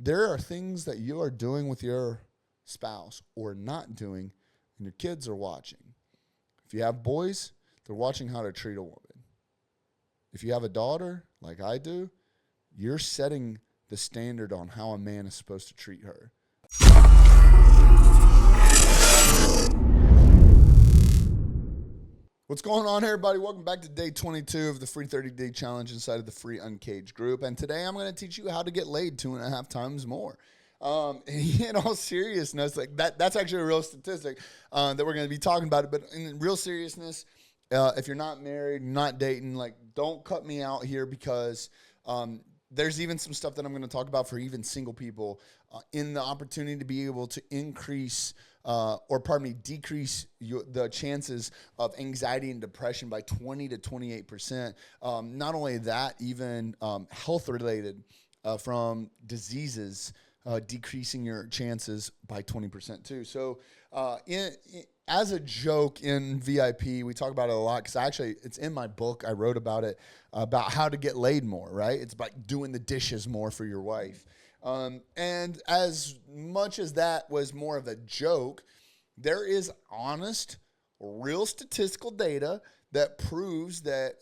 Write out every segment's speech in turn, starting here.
there are things that you are doing with your spouse or not doing, and your kids are watching. If you have boys, they're watching how to treat a woman. If you have a daughter, like I do, you're setting the standard on how a man is supposed to treat her. What's going on, everybody? Welcome back to day 22 of the free 30-day challenge inside of the free Uncaged group. And today I'm going to teach you how to get laid 2.5 times more. In all seriousness, like that's actually a real statistic that we're going to be talking about. But in real seriousness, if you're not married, not dating, like don't cut me out here because there's even some stuff that I'm going to talk about for even single people in the opportunity to be able to increase decrease the chances of anxiety and depression by 20 to 28%. Not only that, even health-related from diseases, decreasing your chances by 20% too. So as a joke in VIP, we talk about it a lot because actually it's in my book. I wrote about it, about how to get laid more, right? It's about doing the dishes more for your wife. And as much as that was more of a joke, there is honest, real statistical data that proves that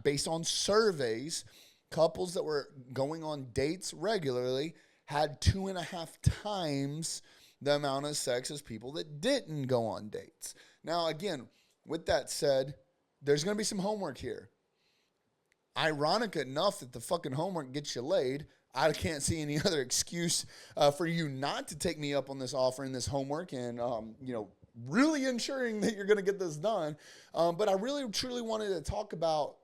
based on surveys, couples that were going on dates regularly had 2.5 times the amount of sex as people that didn't go on dates. Now, again, with that said, there's going to be some homework here. Ironic enough that the fucking homework gets you laid, I can't see any other excuse for you not to take me up on this offer and this homework and, really ensuring that you're going to get this done. But I really, truly wanted to talk about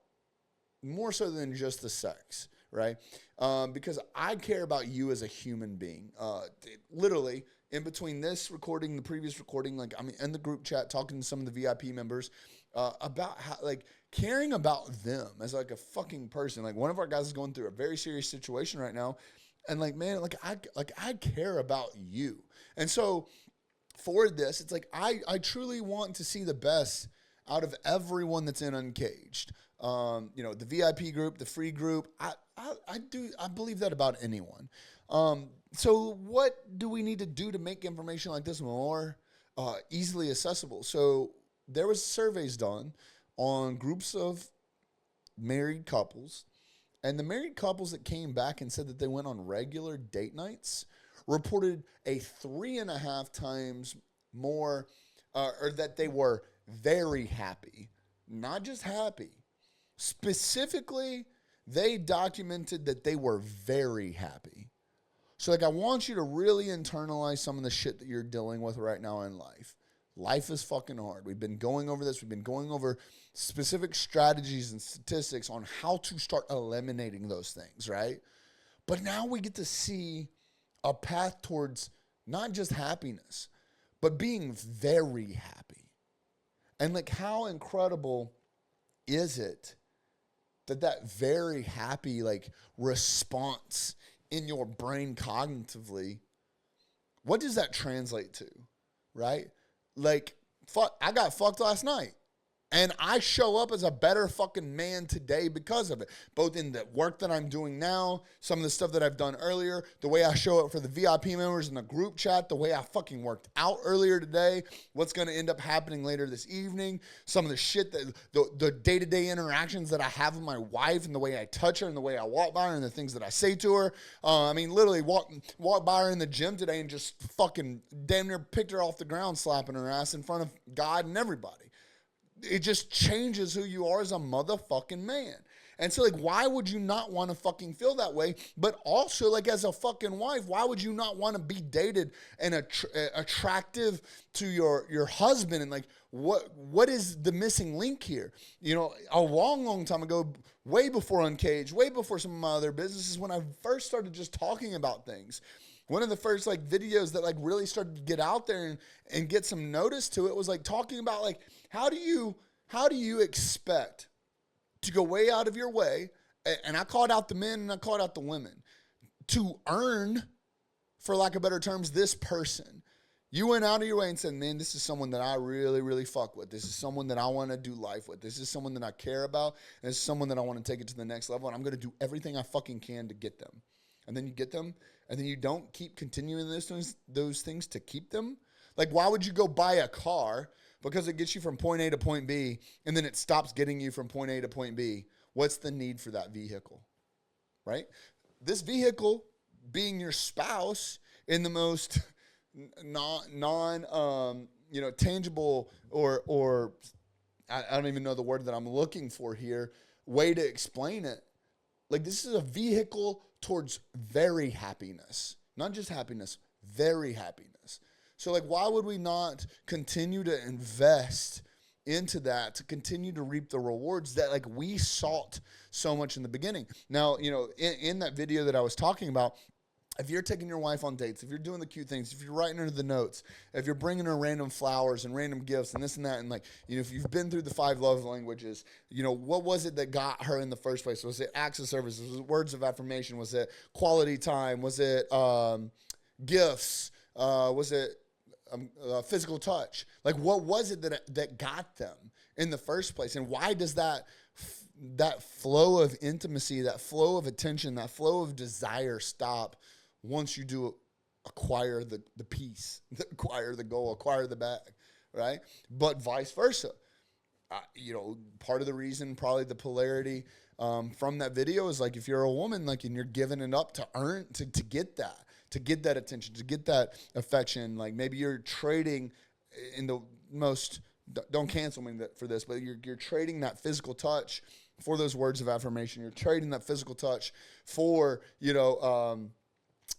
more so than just the sex, right? Because I care about you as a human being. Literally, in between this recording, the previous recording, like I'm in the group chat talking to some of the VIP members about how, like, caring about them as like a fucking person. Like one of our guys is going through a very serious situation right now, and like, man, I care about you. And so for this, it's like I truly want to see the best out of everyone that's in Uncaged. The VIP group, the free group. I believe that about anyone. So what do we need to do to make information like this more easily accessible? So there was surveys done on groups of married couples, and the married couples that came back and said that they went on regular date nights reported a 3.5 times more, or that they were very happy, not just happy. Specifically, they documented that they were very happy. So, like, I want you to really internalize some of the shit that you're dealing with right now in life. Life is fucking hard. We've been going over this. We've been going over specific strategies and statistics on how to start eliminating those things, right? But now we get to see a path towards not just happiness, but being very happy. And, like, how incredible is it that very happy, like, response in your brain cognitively, what does that translate to, right? Like, I got fucked last night. And I show up as a better fucking man today because of it. Both in the work that I'm doing now, some of the stuff that I've done earlier, the way I show up for the VIP members in the group chat, the way I fucking worked out earlier today, what's going to end up happening later this evening, some of the shit that, the day-to-day interactions that I have with my wife and the way I touch her and the way I walk by her and the things that I say to her. Literally walk by her in the gym today and just fucking damn near picked her off the ground, slapping her ass in front of God and everybody. It just changes who you are as a motherfucking man. And so, like, why would you not want to fucking feel that way? But also, like, as a fucking wife, why would you not want to be dated and attractive to your husband? And, like, what is the missing link here? You know, a long, long time ago, way before Uncaged, way before some of my other businesses, when I first started just talking about things, one of the first, like, videos that, like, really started to get out there and get some notice to it was, like, talking about, like, how do you expect to go way out of your way, and I called out the men and I called out the women, to earn, for lack of better terms, this person? You went out of your way and said, man, this is someone that I really, really fuck with. This is someone that I want to do life with. This is someone that I care about, and this is someone that I want to take it to the next level, and I'm going to do everything I fucking can to get them. and then you get them, and then you don't keep continuing those things to keep them? Like, why would you go buy a car because it gets you from point A to point B, and then it stops getting you from point A to point B? What's the need for that vehicle, right? This vehicle being your spouse in the most tangible or I don't even know the word that I'm looking for here, way to explain it. Like, this is a vehicle towards very happiness, not just happiness, very happiness. So, like, why would we not continue to invest into that to continue to reap the rewards that, like, we sought so much in the beginning? Now, in that video that I was talking about, if you're taking your wife on dates, if you're doing the cute things, if you're writing her the notes, if you're bringing her random flowers and random gifts and this and that, and like, if you've been through the 5 love languages, what was it that got her in the first place? Was it acts of service? Was it words of affirmation? Was it quality time? Was it gifts? Was it physical touch? Like, what was it that got them in the first place? And why does that flow of intimacy, that flow of attention, that flow of desire stop once you do acquire the piece, acquire the goal, acquire the bag, right? But vice versa. Part of the reason, probably the polarity from that video is, like, if you're a woman, like, and you're giving it up to earn, to get that attention, to get that affection, like, maybe you're trading in the most, don't cancel me for this, but you're trading that physical touch for those words of affirmation. You're trading that physical touch for,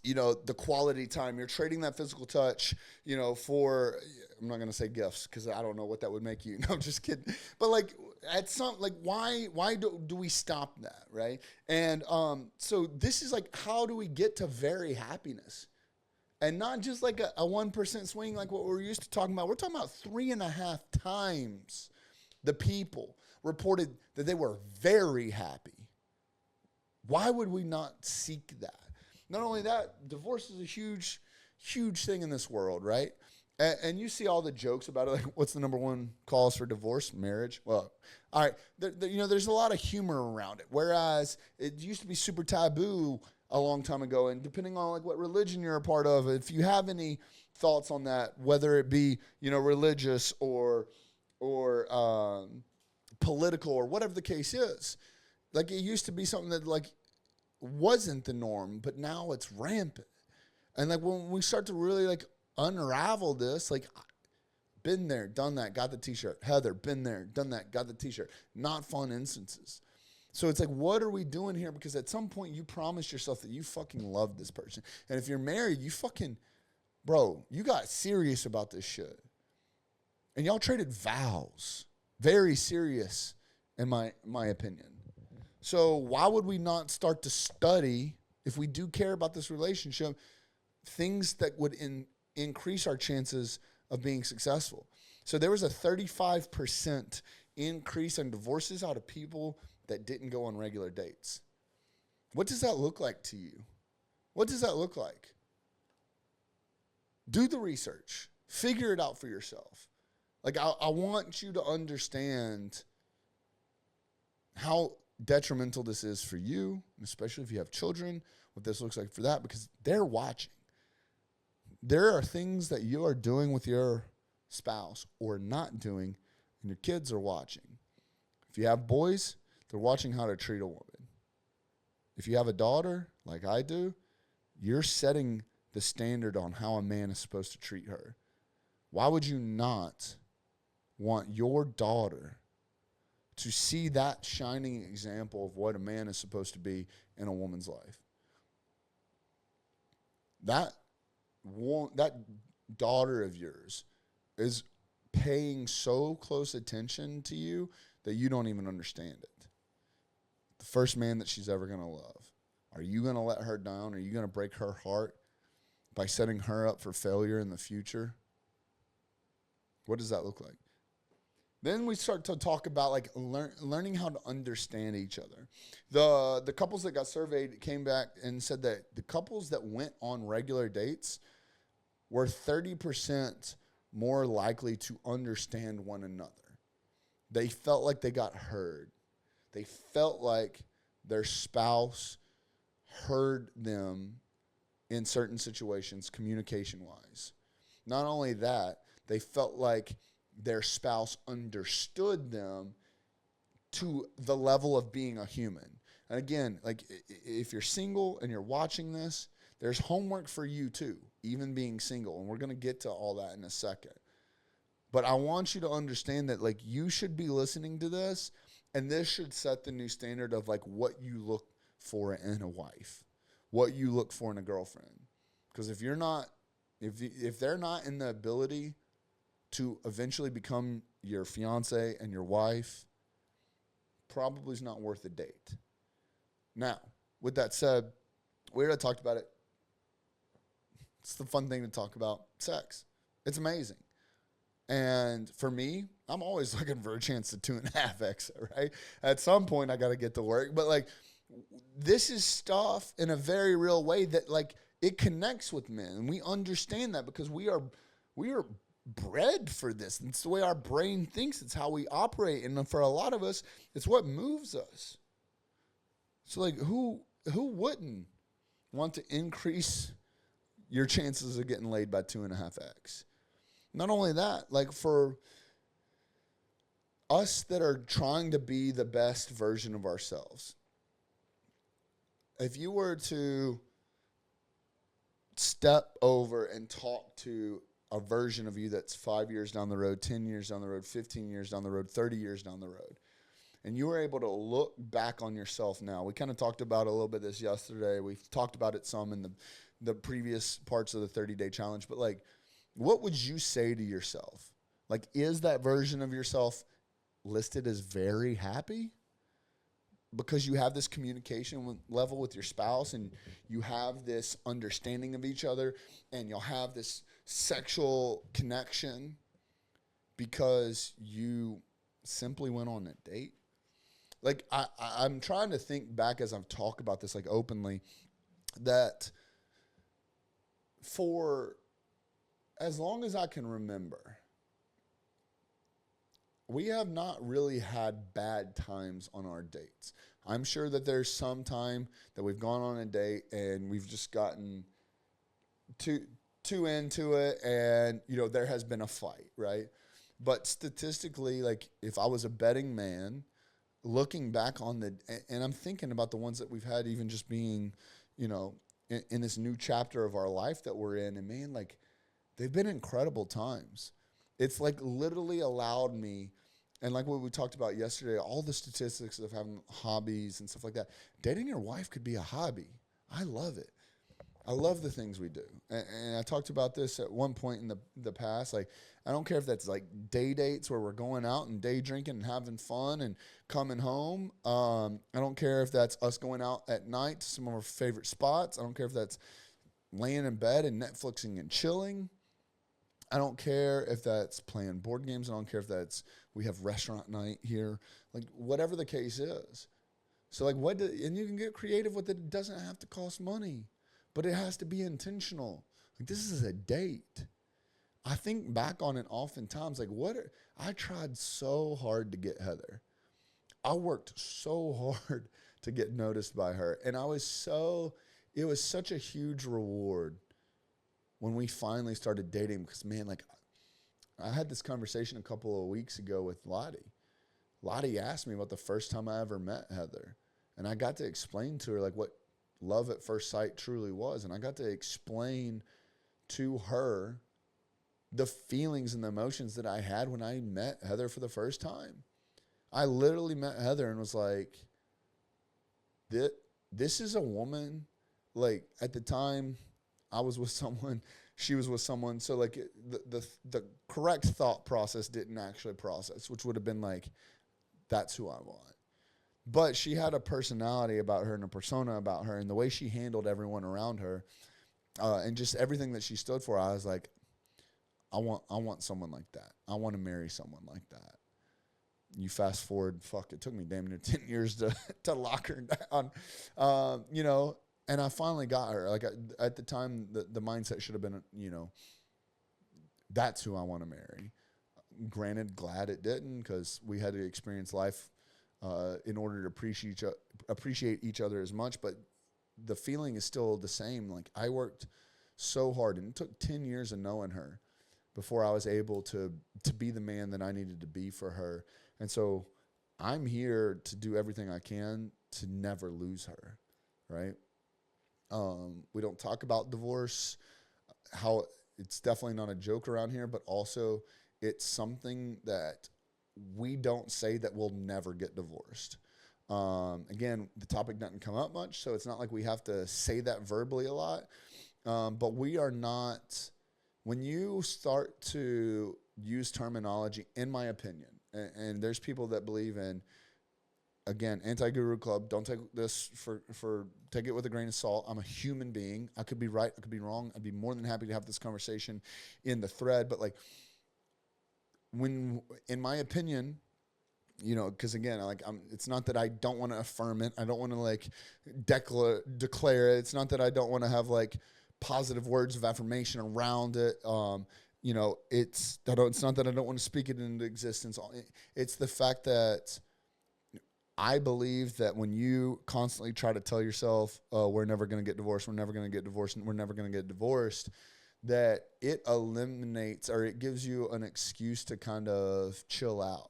the quality time. You're trading that physical touch, for, I'm not going to say gifts because I don't know what that would make you. No, I'm just kidding. But, like, at some, like, why do we stop that, right? And so this is, like, how do we get to very happiness? And not just like a 1% swing like what we're used to talking about. We're talking about 3.5 times the people reported that they were very happy. Why would we not seek that? Not only that, divorce is a huge, huge thing in this world, right? And you see all the jokes about it. Like, what's the number one cause for divorce? Marriage. Well, all right. There's a lot of humor around it. Whereas it used to be super taboo a long time ago. And depending on, like, what religion you're a part of, if you have any thoughts on that, whether it be, religious or political or whatever the case is, like, it used to be something that, like, wasn't the norm, but now it's rampant. And, like, when we start to really, like, unravel this, like, been there, done that, got the t-shirt. Heather, been there, done that, got the t-shirt. Not fun instances. So it's like, what are we doing here? Because at some point you promised yourself that you fucking love this person. And if you're married, you fucking, bro, you got serious about this shit. And y'all traded vows. Very serious, in my opinion. So why would we not start to study, if we do care about this relationship, things that would increase our chances of being successful? So there was a 35% increase in divorces out of people that didn't go on regular dates. What does that look like to you? What does that look like? Do the research. Figure it out for yourself. Like, I want you to understand how detrimental this is for you, especially if you have children, what this looks like for that, because they're watching. There are things that you are doing with your spouse or not doing, and your kids are watching. If you have boys, they're watching how to treat a woman. If you have a daughter, like I do, you're setting the standard on how a man is supposed to treat her. Why would you not want your daughter to see that shining example of what a man is supposed to be in a woman's life? That daughter of yours is paying so close attention to you that you don't even understand it. The first man that she's ever going to love. Are you going to let her down? Are you going to break her heart by setting her up for failure in the future? What does that look like? Then we start to talk about, like, learning how to understand each other. The couples that got surveyed came back and said that the couples that went on regular dates were 30% more likely to understand one another. They felt like they got heard. They felt like their spouse heard them in certain situations, communication-wise. Not only that, they felt like their spouse understood them to the level of being a human. And again, like if you're single and you're watching this, there's homework for you too, even being single. And we're going to get to all that in a second. But I want you to understand that like you should be listening to this, and this should set the new standard of like what you look for in a wife, what you look for in a girlfriend. Because if you're not, if they're not in the ability to eventually become your fiance and your wife, probably is not worth a date. Now, with that said, we already talked about it. It's the fun thing to talk about, sex. It's amazing. And for me, I'm always looking for a chance to 2.5x, right? At some point, I got to get to work. But, like, this is stuff in a very real way that, like, it connects with men. And we understand that because we are bred for this. It's the way our brain thinks. It's how we operate. And for a lot of us, it's what moves us. So, like, who wouldn't want to increase your chances of getting laid by 2.5x? Not only that, like for us that are trying to be the best version of ourselves, if you were to step over and talk to a version of you that's 5 years down the road, 10 years down the road, 15 years down the road, 30 years down the road, and you were able to look back on yourself now. We kind of talked about a little bit of this yesterday. We've talked about it some in the previous parts of the 30-day challenge, but like, what would you say to yourself? Like, is that version of yourself listed as very happy? Because you have this communication level with your spouse and you have this understanding of each other and you'll have this sexual connection because you simply went on a date. Like, I'm trying to think back as I've talked about this, like, openly, that for as long as I can remember, we have not really had bad times on our dates. I'm sure that there's some time that we've gone on a date and we've just gotten too into it and, you know, there has been a fight, right? But statistically, like, if I was a betting man, looking back on and I'm thinking about the ones that we've had even just being, you know, in this new chapter of our life that we're in, and man, like, they've been incredible times. It's like literally allowed me, and like what we talked about yesterday, all the statistics of having hobbies and stuff like that. Dating your wife could be a hobby. I love it. I love the things we do. And I talked about this at one point in the past. Like, I don't care if that's like day dates where we're going out and day drinking and having fun and coming home. I don't care if that's us going out at night to some of our favorite spots. I don't care if that's laying in bed and Netflixing and chilling. I don't care if that's playing board games. I don't care if that's we have restaurant night here. Like, whatever the case is. So, like, and you can get creative with it. It doesn't have to cost money, but it has to be intentional. Like, this is a date. I think back on it oftentimes, like, I tried so hard to get Heather. I worked so hard to get noticed by her. And it was such a huge reward when we finally started dating, because, man, like, I had this conversation a couple of weeks ago with Lottie. Lottie asked me about the first time I ever met Heather, and I got to explain to her, like, what love at first sight truly was, and I got to explain to her the feelings and the emotions that I had when I met Heather for the first time. I literally met Heather and was like, this is a woman. Like, at the time, I was with someone, she was with someone. So, like, the correct thought process didn't actually process, which would have been like, that's who I want. But she had a personality about her and a persona about her, and the way she handled everyone around her, and just everything that she stood for. I was like, I want someone like that. I want to marry someone like that. You fast forward, it took me damn near 10 years to lock her down, you know. And I finally got her. Like, at the time, the mindset should have been, you know, that's who I want to marry. Granted, glad it didn't, because we had to experience life in order to appreciate each other as much. But the feeling is still the same. Like, I worked so hard, and it took 10 years of knowing her before I was able to be the man that I needed to be for her. And so I'm here to do everything I can to never lose her, right? We don't talk about divorce, how it's definitely not a joke around here, but also it's something that we don't say that we'll never get divorced. Again, the topic doesn't come up much, so it's not like we have to say that verbally a lot. But we are not, when you start to use terminology, in my opinion, and there's people that believe in, again, anti-guru club, don't take this take it with a grain of salt. I'm a human being. I could be right, I could be wrong. I'd be more than happy to have this conversation in the thread. But like, when, in my opinion, you know, because again, like, it's not that I don't want to affirm it. I don't want to like declare it. It's not that I don't want to have like positive words of affirmation around it. You know, it's not that I don't want to speak it into existence. It's the fact that I believe that when you constantly try to tell yourself, we're never going to get divorced, we're never going to get divorced, and we're never going to get divorced, that it eliminates, or it gives you an excuse to kind of chill out.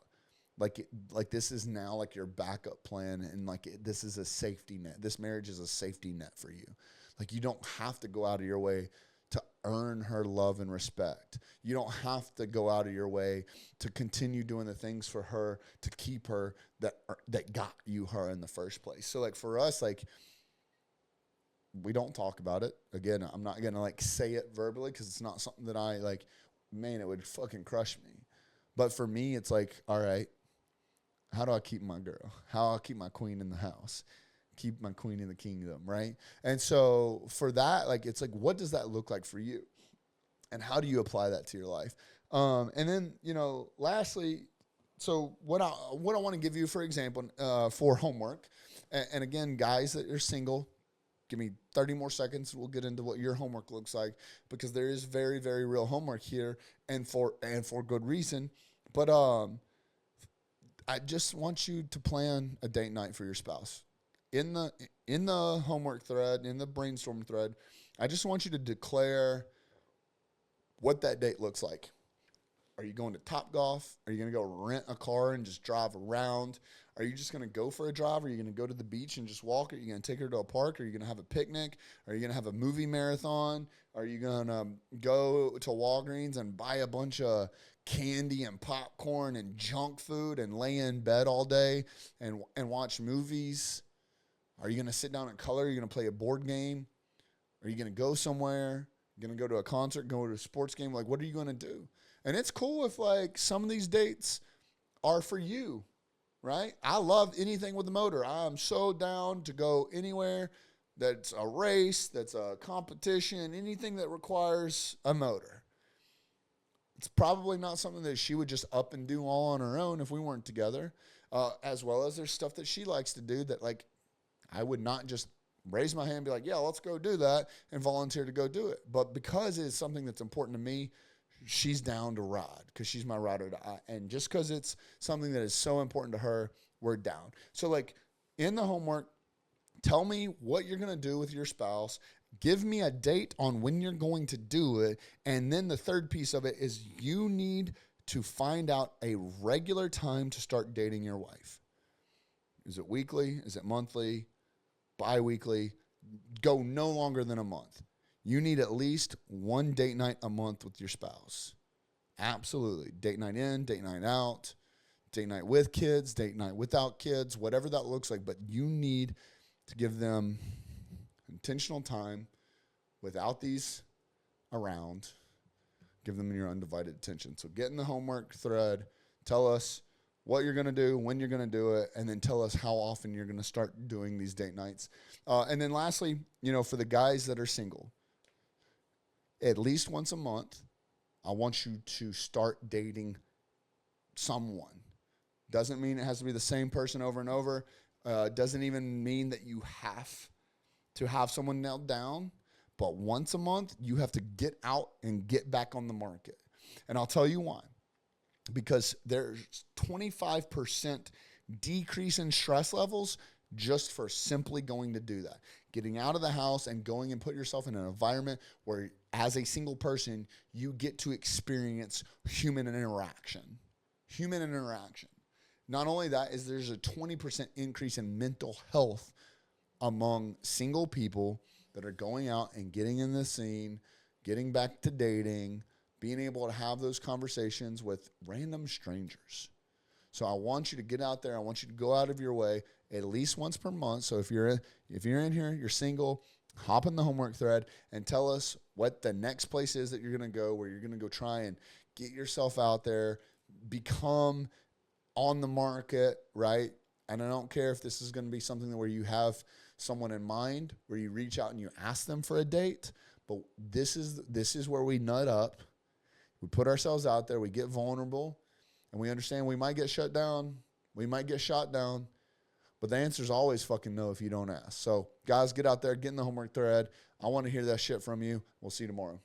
Like this is now like your backup plan, and like this is a safety net. This marriage is a safety net for you. Like, you don't have to go out of your way to earn her love and respect. You don't have to go out of your way to continue doing the things for her to keep her that got you her in the first place. So like, for us, like, we don't talk about it. Again, I'm not going to like say it verbally, because it's not something that I like, man, it would fucking crush me. But for me, it's like, all right, how do I keep my girl? How do I keep my queen in the house? Keep my queen in the kingdom, right? And so for that, like, it's like, what does that look like for you? And how do you apply that to your life? And then, you know, lastly, so what I want to give you, for example, for homework, and again, guys that are single, give me 30 more seconds. We'll get into what your homework looks like, because there is very, very real homework here, and for good reason. But I just want you to plan a date night for your spouse. In the homework thread, in the brainstorm thread, I just want you to declare what that date looks like. Are you going to Topgolf? Are you going to go rent a car and just drive around? Are you just going to go for a drive? Are you going to go to the beach and just walk? Are you going to take her to a park? Are you going to have a picnic? Are you going to have a movie marathon? Are you going to go to Walgreens and buy a bunch of candy and popcorn and junk food and lay in bed all day and watch movies? Are you going to sit down and color? Are you going to play a board game? Are you going to go somewhere? You're going to go to a concert, go to a sports game? Like, what are you going to do? And it's cool if, like, some of these dates are for you, right? I love anything with a motor. I'm so down to go anywhere that's a race, that's a competition, anything that requires a motor. It's probably not something that she would just up and do all on her own if we weren't together, as well as there's stuff that she likes to do that, like, I would not just raise my hand and be like, yeah, let's go do that, and volunteer to go do it. But because it's something that's important to me, she's down to ride, because she's my ride or die. And just because it's something that is so important to her, we're down. So, like, in the homework, tell me what you're going to do with your spouse. Give me a date on when you're going to do it. And then the third piece of it is you need to find out a regular time to start dating your wife. Is it weekly? Is it monthly? Bi-weekly? Go no longer than a month. You need at least one date night a month with your spouse. Absolutely. Date night in, date night out, date night with kids, date night without kids, whatever that looks like. But you need to give them intentional time without these around. Give them your undivided attention. So get in the homework thread. Tell us what you're going to do, when you're going to do it, and then tell us how often you're going to start doing these date nights. And then lastly, you know, for the guys that are single, at least once a month, I want you to start dating someone. Doesn't mean it has to be the same person over and over. Doesn't even mean that you have to have someone nailed down. But once a month, you have to get out and get back on the market. And I'll tell you why. Because there's 25% decrease in stress levels just for simply going to do that. getting out of the house and going and put yourself in an environment where as a single person, you get to experience human interaction. Human interaction. Not only that, is there's a 20% increase in mental health among single people that are going out and getting in the scene, getting back to dating, being able to have those conversations with random strangers. So I want you to get out there. I want you to go out of your way at least once per month. So if you're in here, you're single, hop in the homework thread and tell us what the next place is that you're going to go, where you're going to go try and get yourself out there, become on the market, right? And I don't care if this is going to be something where you have someone in mind, where you reach out and you ask them for a date, but this is where we nut up. We put ourselves out there, we get vulnerable, and we understand we might get shut down, we might get shot down, but the answer is always fucking no if you don't ask. So, guys, get out there, get in the homework thread. I want to hear that shit from you. We'll see you tomorrow.